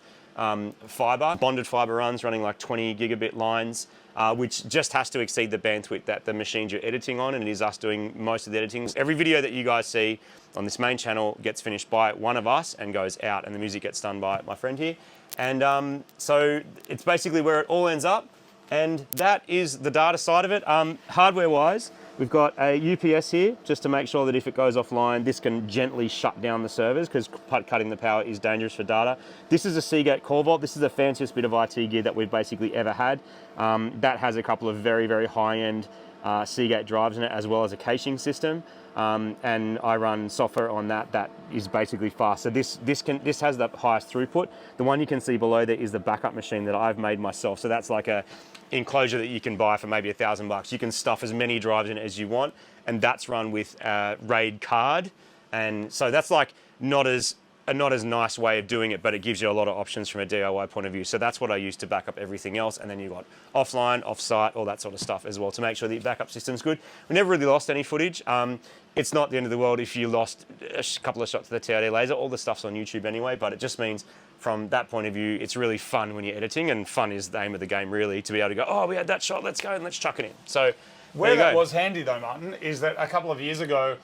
fiber, bonded fiber runs running like 20 gigabit lines, which just has to exceed the bandwidth that the machines you're editing on, and it is us doing most of the editing. Every video that you guys see on this main channel gets finished by one of us and goes out, and the music gets done by my friend here. And so it's basically where it all ends up, and that is the data side of it. Hardware-wise, we've got a UPS here, just to make sure that if it goes offline, this can gently shut down the servers, because cutting the power is dangerous for data. This is a Seagate Core Vault. This is the fanciest bit of IT gear that we've basically ever had. That has a couple of very, very high-end Seagate drives in it, as well as a caching system. And I run software on that is basically fast. So this has the highest throughput. The one you can see below there is the backup machine that I've made myself. So that's like a enclosure that you can buy for maybe $1,000. You can stuff as many drives in it as you want, and that's run with RAID card. And so that's like not as nice way of doing it, but it gives you a lot of options from a DIY point of view. So that's what I use to back up everything else. And then you've got offline, offsite, all that sort of stuff as well to make sure the backup system's good. We never really lost any footage. It's not the end of the world if you lost a couple of shots of the TRD laser. All the stuff's on YouTube anyway, but it just means from that point of view, it's really fun when you're editing, and fun is the aim of the game, really, to be able to go, oh, we had that shot, let's go and let's chuck it in. So where that was handy though, Martin, is that a couple of years ago,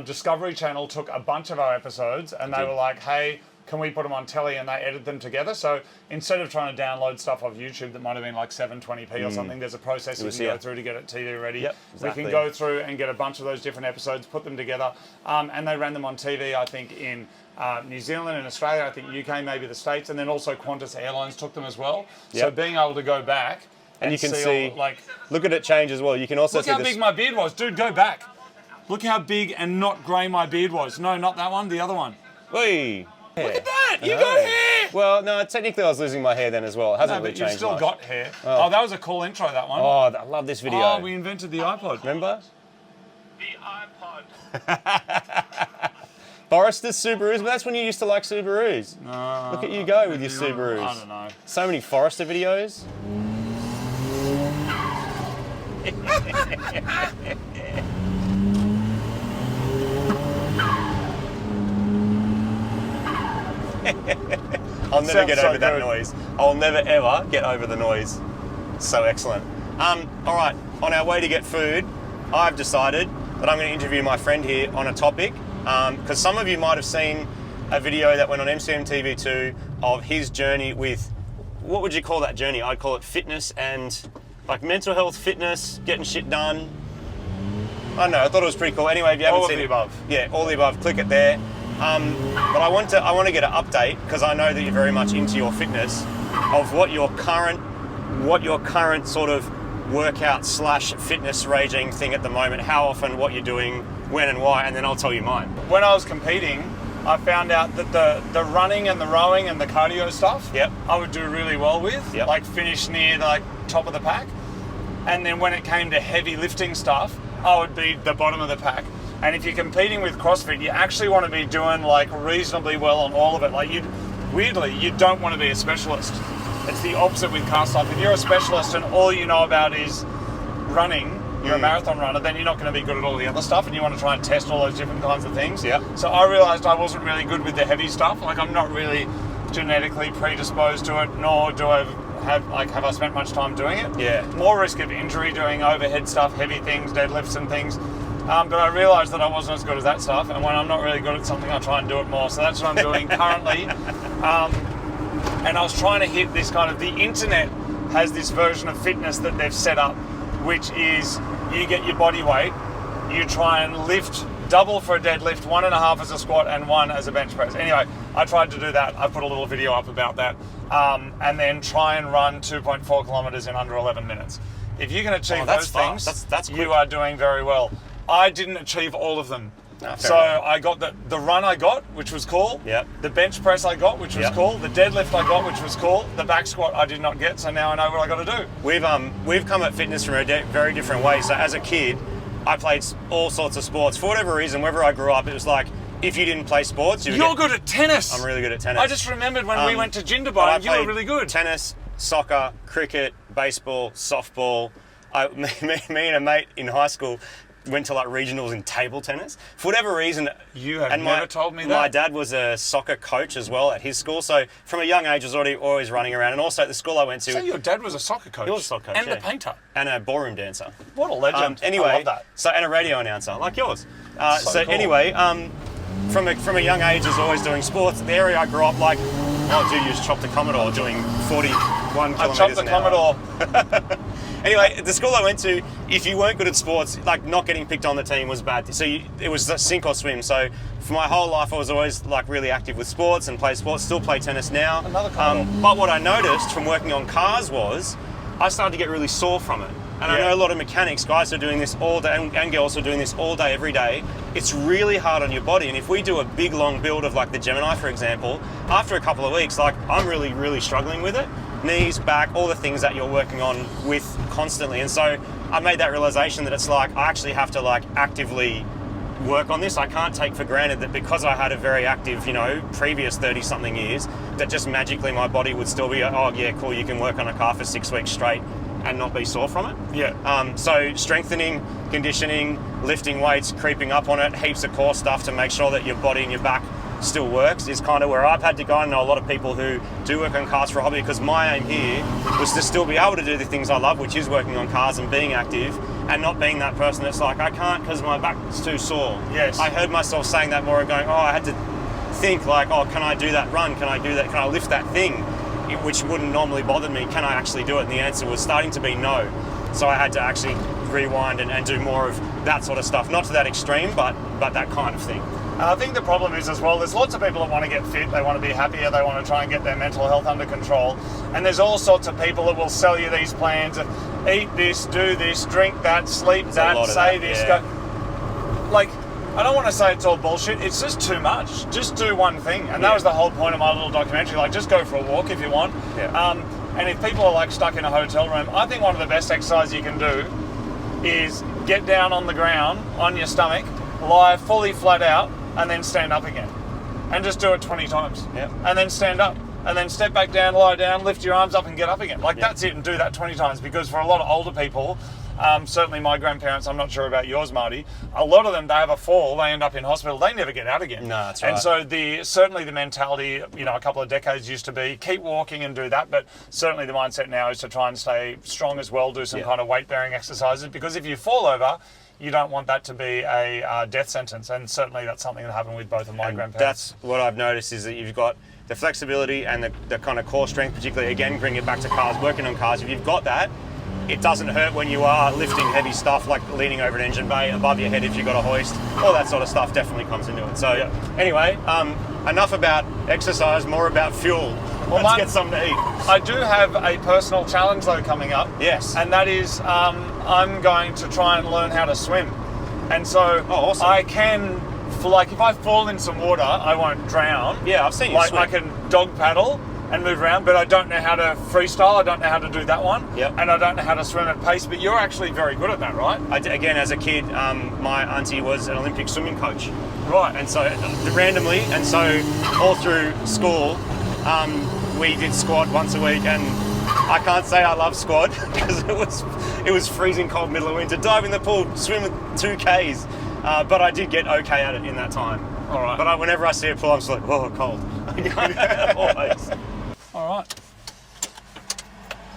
Discovery Channel took a bunch of our episodes and they were like, hey, can we put them on telly, and they edit them together. So instead of trying to download stuff off YouTube that might have been like 720p or something, there's a process you can go through to get it TV ready. Yep, exactly. We can go through and get a bunch of those different episodes, put them together, and they ran them on TV, I think, in New Zealand and Australia, I think UK, maybe the States, and then also Qantas Airlines took them as well. Yep. So being able to go back and you can see all, like, look at it change as well. You can also see look how big my beard was. Dude, go back. Look how big and not grey my beard was. No, not that one, the other one. Whee! Look at that! You got hair! Well, no, technically I was losing my hair then as well. It hasn't really but you've changed still much. got hair. Oh, that was a cool intro, that one. Oh, I love this video. Oh, we invented the iPod. Remember? The iPod. Foresters, Subarus, but that's when you used to like Subarus. Look at you go with your Subarus. I don't know. So many Forester videos. I'll never get over that noise. I'll never ever get over the noise. So excellent. All right, on our way to get food, I've decided that I'm going to interview my friend here on a topic, because some of you might have seen a video that went on MCMTV2 of his journey with, what would you call that journey? I'd call it fitness and like mental health, fitness, getting shit done. I don't know, I thought it was pretty cool. Anyway, if you haven't seen it, All of the above. Yeah, all the above, click it there. But I want to get an update, because I know that you're very much into your fitness, of what your current sort of workout / fitness regime thing at the moment, how often, what you're doing, when and why, and then I'll tell you mine. When I was competing, I found out that the running and the rowing and the cardio stuff, Yep. I would do really well with, Yep. like finish near the top of the pack. And then when it came to heavy lifting stuff, I would be the bottom of the pack. And if you're competing with CrossFit, you actually want to be doing like reasonably well on all of it. Like weirdly, you don't want to be a specialist. It's the opposite with car stuff. If you're a specialist and all you know about is running, you're a marathon runner, then you're not going to be good at all the other stuff, and you want to try and test all those different kinds of things. Yeah. So I realized I wasn't really good with the heavy stuff. Like I'm not really genetically predisposed to it, nor do I have I spent much time doing it. Yeah. More risk of injury doing overhead stuff, heavy things, deadlifts and things. But I realised that I wasn't as good as that stuff, and when I'm not really good at something, I try and do it more. So that's what I'm doing currently. And I was trying to hit this kind of, the internet has this version of fitness that they've set up, which is you get your body weight, you try and lift double for a deadlift, 1.5 as a squat, and 1 as a bench press. Anyway, I tried to do that. I put a little video up about that. And then try and run 2.4 kilometers in under 11 minutes. If you can achieve those things, that's quick. you are doing very well. I didn't achieve all of them. No, fair So enough. I got the run I got, which was cool. Yep. The bench press I got, which was Yep. cool. The deadlift I got, which was cool. The back squat I did not get, so now I know what I got to do. We've come at fitness from a very different way. So as a kid, I played all sorts of sports. For whatever reason, wherever I grew up, it was like, if you didn't play sports, You're good at tennis. I'm really good at tennis. I just remembered when we went to But Jindabyne, I you were played really good. Tennis, soccer, cricket, baseball, softball. Me and a mate in high school went to like regionals in table tennis. For whatever reason, You have never told me that. My dad was a soccer coach as well at his school, so from a young age I was always running around. And also at the school I went to, So your dad was a soccer coach. he was a soccer coach, and yeah. a painter. And a ballroom dancer. What a legend. Anyway, I love that. so and a radio announcer like yours. So cool. anyway, from a young age, I was always doing sports. The area I grew up, like, oh dude, you just chopped a Commodore doing 41 I kilometres chopped the an hour. Commodore. Anyway, at the school I went to, if you weren't good at sports, like not getting picked on the team was bad. So it was sink or swim. So for my whole life, I was always like really active with sports and played sports. Still play tennis now. Another Commodore. But what I noticed from working on cars was I started to get really sore from it. And I Yeah. know a lot of mechanics, guys are doing this all day, and girls are doing this all day, every day. It's really hard on your body. And if we do a big long build of like the Gemini, for example, after a couple of weeks, like I'm really, really struggling with it. Knees, back, all the things that you're working on with constantly. And so I made that realization that it's like, I actually have to like actively work on this. I can't take for granted that because I had a very active, previous 30 something years, that just magically my body would still be, oh yeah, cool, you can work on a car for 6 weeks straight and not be sore from it. Yeah. So strengthening, conditioning, lifting weights, creeping up on it, heaps of core stuff to make sure that your body and your back still works is kind of where I've had to go. I know a lot of people who do work on cars for a hobby, because my aim here was to still be able to do the things I love, which is working on cars and being active, and not being that person that's like, I can't because my back's too sore. Yes. I heard myself saying that more and going, I had to think like, can I do that run? Can I do that? Can I lift that thing? Which wouldn't normally bother me. Can I actually do it? And the answer was starting to be no. So I had to actually rewind and do more of that sort of stuff. Not to that extreme, but that kind of thing. I think the problem is as well, there's lots of people that want to get fit, they want to be happier, they want to try and get their mental health under control. And there's all sorts of people that will sell you these plans of eat this, do this, drink that, sleep that, say this, yeah. go. Like, I don't want to say it's all bullshit. It's just too much. Just do one thing. And that was the whole point of my little documentary. Like, just go for a walk if you want. Yeah. And if people are like stuck in a hotel room, I think one of the best exercises you can do is get down on the ground on your stomach, lie fully flat out, and then stand up again. And just do it 20 times. Yeah. And then stand up. And then step back down, lie down, lift your arms up and get up again. Like, that's it, and do that 20 times. Because for a lot of older people, certainly my grandparents, I'm not sure about yours, Marty, a lot of them, they have a fall, they end up in hospital, they never get out again. No, that's right. And so certainly the mentality, a couple of decades used to be, keep walking and do that, but certainly the mindset now is to try and stay strong as well, do some kind of weight-bearing exercises, because if you fall over, you don't want that to be a death sentence, and certainly that's something that happened with both of my grandparents. That's what I've noticed, is that you've got the flexibility and the kind of core strength, particularly, again, bring it back to cars, working on cars. If you've got that, it doesn't hurt when you are lifting heavy stuff, like leaning over an engine bay, above your head if you've got a hoist. All that sort of stuff definitely comes into it. So anyway, enough about exercise, more about fuel. Well, let's get something to eat. I do have a personal challenge though coming up. Yes. And that is I'm going to try and learn how to swim. And so awesome. I can, like, if I fall in some water, I won't drown. Yeah, I've seen you swim. I can dog paddle and move around, but I don't know how to freestyle. I don't know how to do that one. Yep. And I don't know how to swim at pace, but you're actually very good at that, right? Again, as a kid, my auntie was an Olympic swimming coach. Right. And so randomly, and so all through school, we did squad once a week, and I can't say I love squad because it was freezing cold, middle of winter. Dive in the pool, swim 2Ks, but I did get okay at it in that time. All right. But whenever I see a pool, I'm just like, oh, cold. Always. All right.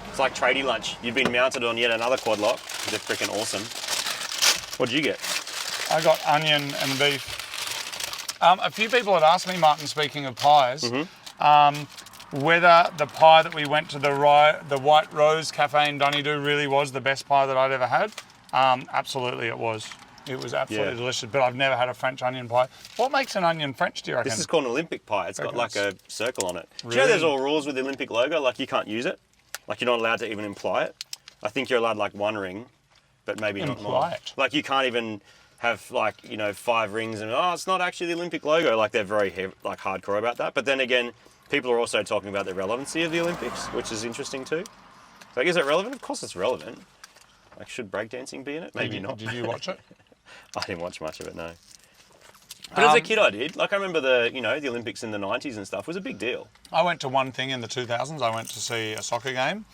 It's like tradie lunch. You've been mounted on yet another Quadlock. They're freaking awesome. What did you get? I got onion and beef. A few people had asked me, Martin, speaking of pies, whether the pie that we went to the White Rose Cafe in Dunedoo really was the best pie that I'd ever had. Absolutely it was. It was absolutely delicious, but I've never had a French onion pie. What makes an onion French, do you reckon? This is called an Olympic pie. It's got like a circle on it. Really? Do you know there's all rules with the Olympic logo? Like, you can't use it. Like, you're not allowed to even imply it. I think you're allowed like one ring, but maybe not more. Imply it? Like, you can't even have 5 rings and, it's not actually the Olympic logo. Like, they're very hardcore about that. But then again, people are also talking about the relevancy of the Olympics, which is interesting too. Like, is it relevant? Of course it's relevant. Like, should breakdancing be in it? Maybe not. Did you watch it? I didn't watch much of it, no. But as a kid I did. Like, I remember the Olympics in the 90s and stuff was a big deal. I went to one thing in the 2000s. I went to see a soccer game.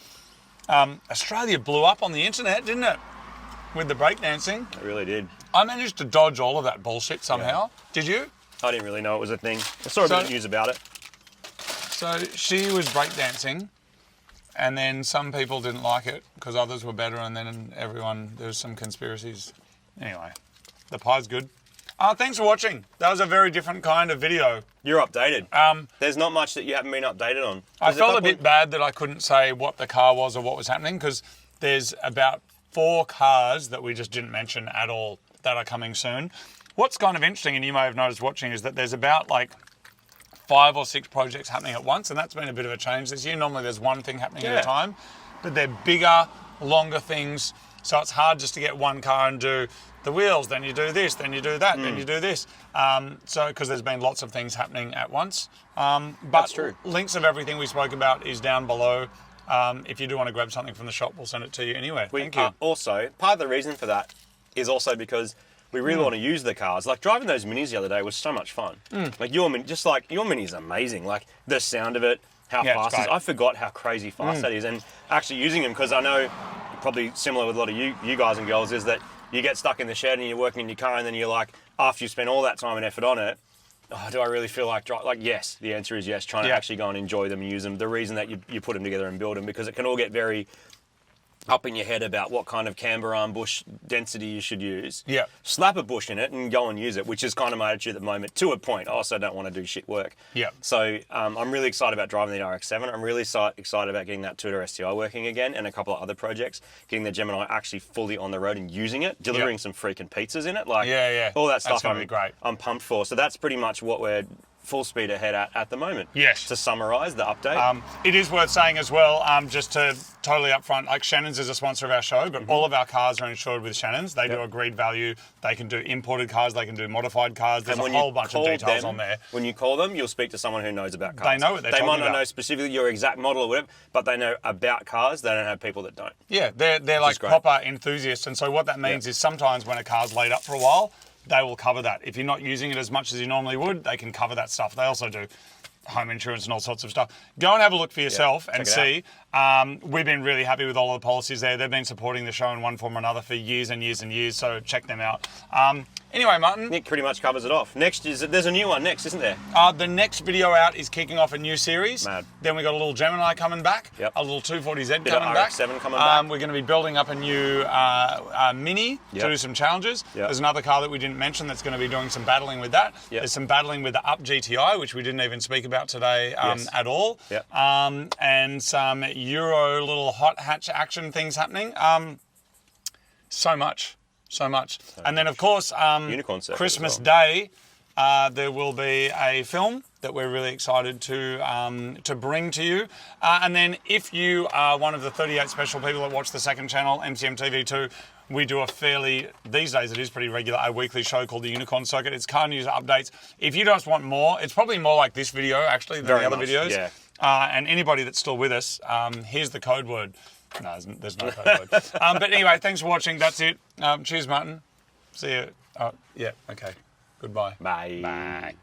Australia blew up on the internet, didn't it? With the breakdancing. It really did. I managed to dodge all of that bullshit somehow. Yeah. Did you? I didn't really know it was a thing. I saw a bit of news about it. So she was breakdancing, and then some people didn't like it because others were better, and then there was some conspiracies. Anyway, the pie's good. Thanks for watching. That was a very different kind of video. You're updated. There's not much that you haven't been updated on. I felt a bit bad that I couldn't say what the car was or what was happening, because there's about 4 cars that we just didn't mention at all that are coming soon. What's kind of interesting, and you may have noticed watching, is that there's about 5 or 6 projects happening at once, and that's been a bit of a change this year. Normally there's one thing happening at a time, but they're bigger, longer things, so it's hard just to get one car and do the wheels, then you do this, then you do that, then you do this. So, because there's been lots of things happening at once. But that's true. Links of everything we spoke about is down below. If you do want to grab something from the shop, we'll send it to you anyway. Thank you. Also, part of the reason for that is also because we really want to use the cars. Like, driving those minis the other day was so much fun. Like, your mini is amazing. Like, the sound of it, how fast it is. I forgot how crazy fast that is. And actually using them, because I know probably similar with a lot of you guys and girls, is that you get stuck in the shed and you're working in your car, and then you're like, after you spend all that time and effort on it, do I really feel like drive? Like, yes, the answer is yes. Trying to actually go and enjoy them and use them. The reason that you put them together and build them, because it can all get very up in your head about what kind of camber arm bush density you should use. Yeah. Slap a bush in it and go and use it, which is kind of my attitude at the moment, to a point. I also don't want to do shit work. Yeah. So I'm really excited about driving the RX-7. I'm really excited about getting that Tudor STI working again, and a couple of other projects, getting the Gemini actually fully on the road and using it, delivering some freaking pizzas in it. Like, all that stuff. That's going to be great. I'm pumped for. So that's pretty much what we're full speed ahead at the moment. Yes. To summarise the update. It is worth saying as well, just to totally upfront, like Shannon's is a sponsor of our show, but all of our cars are insured with Shannon's. They do agreed value. They can do imported cars. They can do modified cars. There's a whole bunch of details on there. When you call them, you'll speak to someone who knows about cars. They know what they're talking about. They might not know specifically your exact model or whatever, but they know about cars. They don't have people that don't. Yeah, they're like proper enthusiasts. And so what that means is sometimes when a car's laid up for a while, they will cover that. If you're not using it as much as you normally would, they can cover that stuff. They also do home insurance and all sorts of stuff. Go and have a look for yourself and see. We've been really happy with all of the policies there. They've been supporting the show in one form or another for years and years and years, so check them out. Anyway, Martin. Nick pretty much covers it off. There's a new one next, isn't there? The next video out is kicking off a new series. Mad. Then we got a little Gemini coming back, a little 240Z coming back. RX-7 coming back. We're going to be building up a new Mini to do some challenges. There's another car that we didn't mention that's going to be doing some battling with that. There's some battling with the Up GTI, which we didn't even speak about today at all. And some Euro little hot hatch action things happening. So much. And then, of course, Christmas Day, there will be a film that we're really excited to bring to you. And then if you are one of the 38 special people that watch the second channel, MCM TV2, we do these days it is pretty regular, a weekly show called The Unicorn Circuit. It's car news updates. If you just want more, it's probably more like this video, actually, than the other videos. Yeah. And anybody that's still with us, here's the code word. No, there's no code word. But anyway, thanks for watching. That's it. Cheers, Martin. See you. Yeah, okay. Goodbye. Bye.